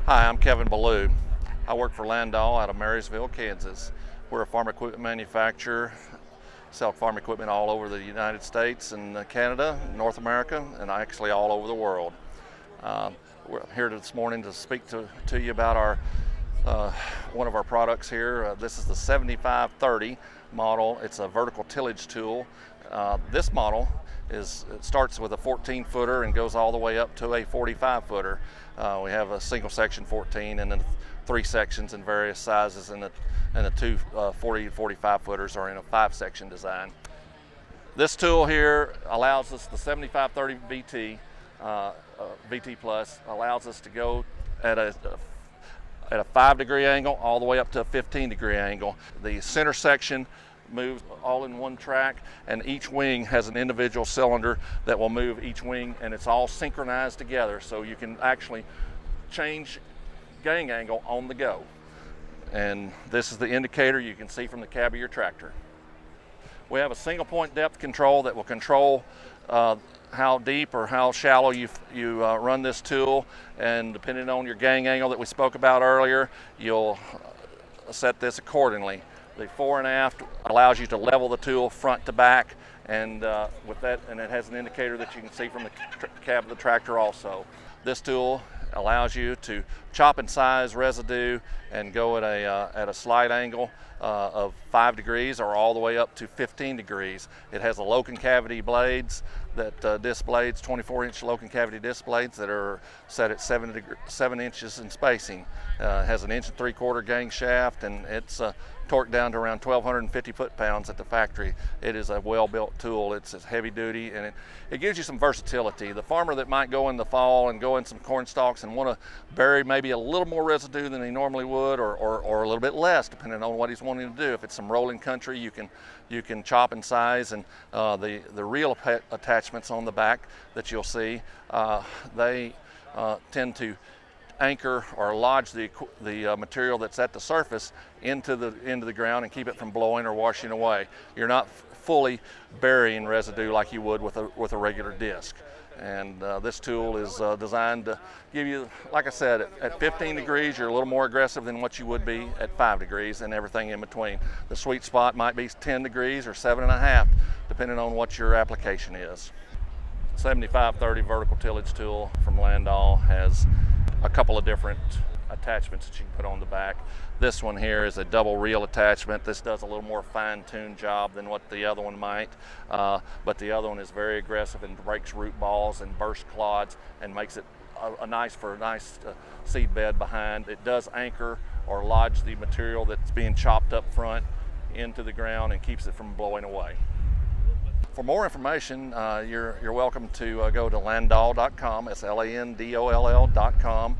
Hi, I'm Kevin Ballou. I work for Landoll out of Marysville, Kansas. We're a farm equipment manufacturer, sell farm equipment all over the United States and Canada, North America, and actually all over the world. We're here this morning to speak to you about our one of our products here. This is the 7530 model. It's a vertical tillage tool. This model it starts with a 14 footer and goes all the way up to a 45 footer. We have a single section 14 and then 3 sections in various sizes, and the two 40 and 45 footers are in a 5 section design. This tool here allows us, the 7530 VT Plus allows us to go at a 5-degree angle all the way up to a 15-degree angle. The center section moves all in one track, and each wing has an individual cylinder that will move each wing, and it's all synchronized together, so you can actually change gang angle on the go. And this is the indicator you can see from the cab of your tractor. We have a single point depth control that will control how deep or how shallow you run this tool, and depending on your gang angle that we spoke about earlier, you'll set this accordingly. The fore and aft allows you to level the tool front to back, and with that, and it has an indicator that you can see from the cab of the tractor also. This tool allows you to chop and size residue and go at a slight angle of 5 degrees or all the way up to 15 degrees. It has a low concavity blades, disc blades, 24-inch low concavity disc blades that are set at 7 inches in spacing. It has an 1 3/4 gang shaft, and it's torqued down to around 1,250 foot-pounds at the factory. It is a well-built tool. It's heavy duty, and it gives you some versatility. The farmer that might go in the fall and go in some corn stalks and want to bury maybe a little more residue than he normally would, or a little bit less, depending on what he's wanting to do. If it's some rolling country, you can chop and size, and the reel attachments on the back that you'll see, they tend to anchor or lodge the material that's at the surface into the ground and keep it from blowing or washing away. You're not fully burying residue like you would with a regular disc. And this tool is designed to give you, like I said, at 15 degrees, you're a little more aggressive than what you would be at 5 degrees, and everything in between. The sweet spot might be 10 degrees or 7.5, depending on what your application is. 7530 vertical tillage tool from Landoll has a couple of different attachments that you can put on the back. This one here is a double reel attachment. This does a little more fine-tuned job than what the other one might, but the other one is very aggressive and breaks root balls and bursts clods and makes it a nice seed bed behind. It does anchor or lodge the material that's being chopped up front into the ground and keeps it from blowing away. For more information, you're welcome to go to Landoll.com. It's Landoll.com.